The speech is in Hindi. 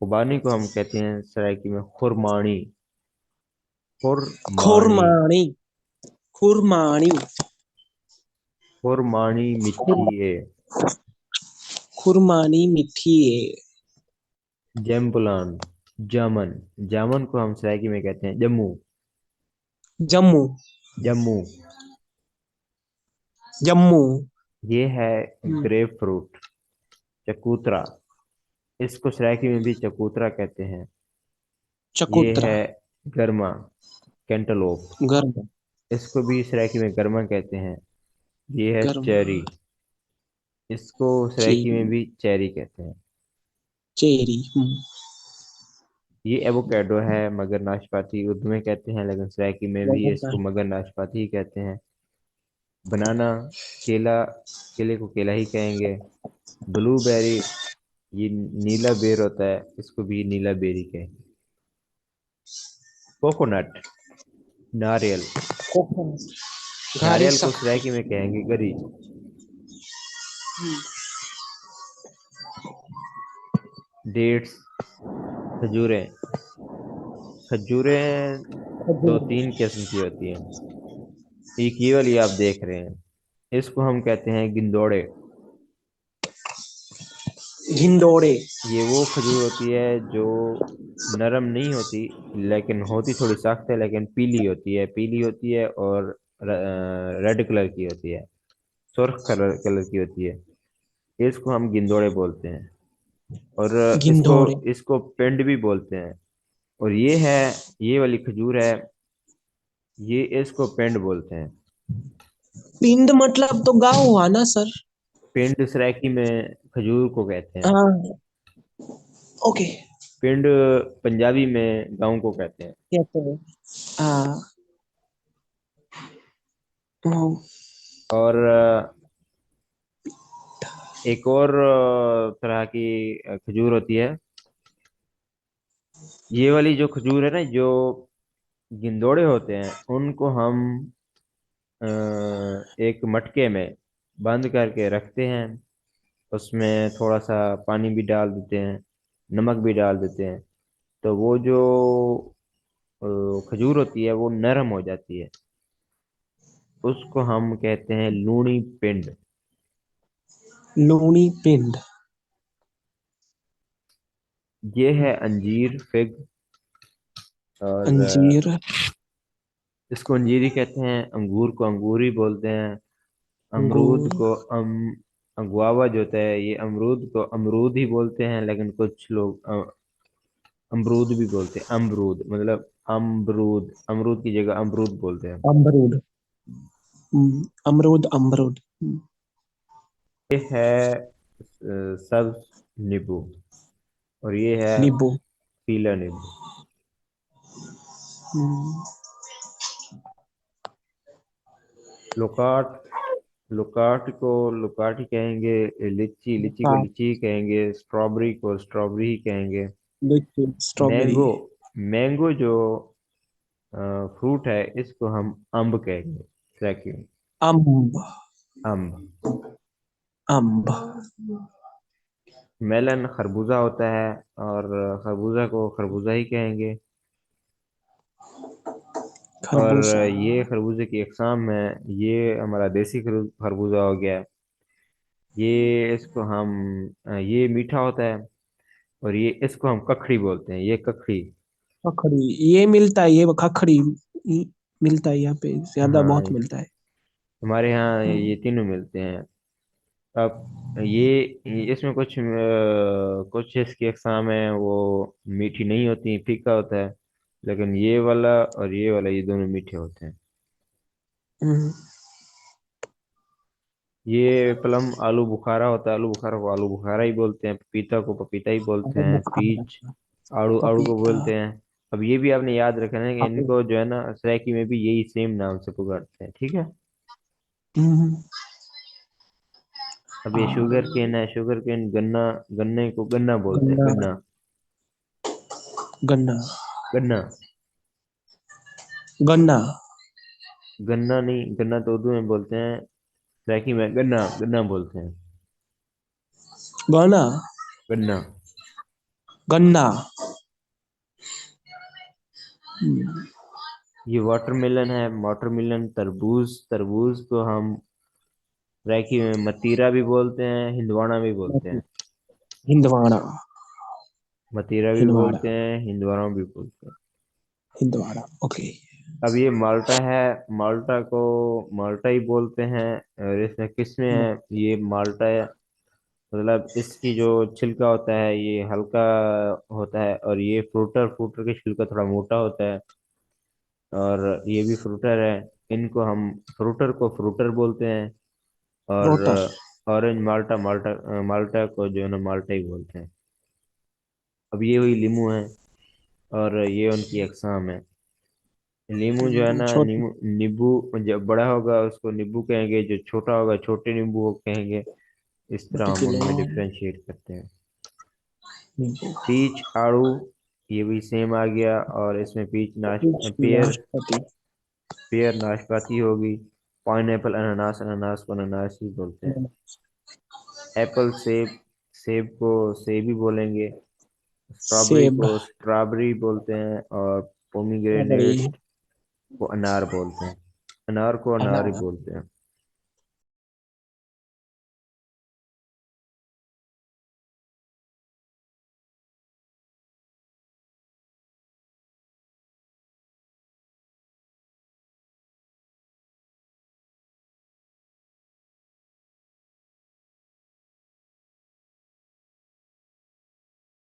खुबानी को हम कहते हैं सराइकी में खुरमानी। खुरमानी। खुरमानी। खुरमानी। खुरमानी खुर, मिठी है। खुरमानी मीठी है। जम्बुलान। जामन। जामन को हम सराइकी में कहते हैं जम्मू। जम्मू। जम्मू। जम्मू। ये है हम्म, ग्रेप फ्रूट। चकूतरा। इसको सराइकी में भी चकूतरा कहते हैं। ये चकोतरा। है गर्मा। कैंटलोप। गर्म। इसको भी सराइकी में गर्मा कहते हैं। ये है गर्म। चेरी। इसको सराइकी में चेरी। भी चेरी कहते हैं। चेरी। ये एवोकेडो है, मगर नाशपाती उर्दू में कहते हैं, लेकिन सराइकी में भी इसको मगर नाशपाती ही कहते हैं। बनाना। केला। केले को केला ही कहेंगे। ब्लूबेरी। ये नीला बेर होता है, इसको भी नीला बेरी कहेंगे। कोकोनट। नारियल। घारी नारियल को सक। सराइकी में कहेंगे गरी। डेट्स। खजूरें। खजूरें दो खजूर। तीन किस्म की होती हैं। एक ये वाली आप देख रहे हैं, इसको हम कहते हैं गिंदोड़े। घिंडोड़े। ये वो खजूर होती है जो नरम नहीं होती, लेकिन होती थोड़ी सख्त है, लेकिन पीली होती है, पीली होती है और रेड कलर की होती है। सुर्ख कलर कलर की होती है। इसको हम गिंदोड़े बोलते हैं। और इसको घिंडोड़े। इसको पिंड भी बोलते हैं। और ये है, ये वाली खजूर है, ये इसको पिंड बोलते हैं। पिंड मतलब तो गाँव हुआ ना सर। पिंड सराइकी में खजूर को कहते हैं। हाँ। ओके। पिंड पंजाबी में गाँव को कहते हैं। कहते हैं। हाँ। हम्म, और एक और तरह की खजूर होती है। ये वाली जो खजूर है ना, जो गिंदोड़े होते हैं, उनको हम अ, एक मटके में बंद करके रखते हैं। उसमें थोड़ा सा पानी भी डाल देते हैं, नमक भी डाल देते हैं। तो वो जो खजूर होती है वो नरम हो जाती है। उसको हम कहते हैं लूनी पिंड। लूनी पिंड। ये है अंजीर फिग। और अंजीर। इसको अंजीरी कहते हैं, अंगूर को अंगूर ही बोलते हैं। अमरूद अंगूर। को गुआवा जो होता है, ये अमरूद को अमरूद ही बोलते हैं, लेकिन कुछ लोग अमरूद भी बोलते हैं। अमरूद मतलब अमरूद, अमरूद की जगह अमरूद बोलते हैं। अमरूद। अमरूद अमरूद। ये है सब्ज नींबू। और ये है नींबू। पीला नींबू। हम्म, लोकाट। लोकाट को लोकाट ही कहेंगे। लीची, लीची को हाँ। लीची ही कहेंगे। स्ट्रॉबेरी को स्ट्रॉबेरी ही कहेंगे। लीची स्ट्रॉबेरी। मैंगो। मैंगो जो फ्रूट है, इसको हम अम्ब कहेंगे। ट्रैकिंग। अम्ब। अम्ब। अम्ब। मेलन खरबूजा होता है, और खरबूजा को खरबूजा ही कहेंगे। और खरबूजा। ये खरबूजे की अकसाम है। ये हमारा देसी खरबूजा हो गया। ये इसको हम ये मीठा होता है। और ये इसको हम ककड़ी बोलते हैं, ये ककड़ी। खखड़ी। ये मिलता है, ये खखड़ी मिलता है यहाँ पे ज्यादा हाँ, बहुत मिलता है। हमारे यहाँ ये हम्म, तीनों मिलते हैं। अब इसमें कुछ इसकी अकसाम है वो मीठी नहीं होती, फीका होता है। लेकिन ये वाला और ये वाला, ये दोनों मीठे होते हैं। हम्म, ये प्लम आलू बुखारा होता है, आलू बुखारा को आलू बुखारा ही बोलते हैं। पपीता को पपीता ही बोलते आलू हैं। बुखारा। पीच आड़ू, आड़ू को पपीता। बोलते हैं। अब ये भी आपने याद रखना है कि आलू। इनको जो है ना, सराइकी में भी यही सेम नाम से पुकारते हैं, ठीक है। हम्म, अब ये हाँ। शुगर केन है, शुगर केन गन्ना। गन्ने को गन्ना बोलते हैं, गन्ना। गन्ना। गन्ना। गन्ना। गन्ना। गन्ना नहीं, गन्ना तो उर्दू में बोलते हैं, सराइकी में गन्ना गन्ना बोलते हैं। गन्ना। गन्ना। गन्ना। हम्म, ये वाटरमेलन है, वाटरमेलन। तरबूज, तरबूज को हम रैकी में मतीरा भी बोलते हैं, हिंदवाना भी बोलते हैं। हिंदवाड़ा। मतीरा भी हिंदवाड़ा। बोलते हैं, हिंदवाना भी बोलते हैं। हिंदवाड़ा, ओके। अब ये माल्टा है, माल्टा को माल्टा ही बोलते हैं। और इसमें किस्में हैं, ये माल्टा है, मतलब इसकी जो छिलका होता है ये हल्का होता है, और ये फ्रूटर, फ्रूटर की छिलका थोड़ा मोटा होता है। और ये भी फ्रूटर है। इनको हम फ्रूटर को फ्रूटर बोलते हैं। और फ्रोटर। ऑरेंज माल्टा, माल्टा को जो है ना माल्टा ही बोलते हैं। अब ये हुई लीमू है, और ये उनकी अक़साम है। नींबू जो है ना, छोटी। नींबू, नींबू जब बड़ा होगा उसको नींबू कहेंगे, जो छोटा होगा छोटे नींबू को कहेंगे। इस तरह छोटी हम किलो। उनमें डिफ्रेंशिएट करते हैं। नींबू। पीच, आड़ू, ये भी सेम आ गया। और इसमें पीच, पेयर, नाशपाती। पेयर नाशपाती होगी। पाइनएप्पल, अनानास, अनानास को अनानास ही बोलते हैं। एप्पल, सेब, सेब को सेब ही बोलेंगे। स्ट्रॉबेरी सेब। को स्ट्रॉबेरी बोलते हैं। और रबड़ी। पोमीग्रेनेट को अनार बोलते हैं। अनार को अनार ही अनार। बोलते हैं।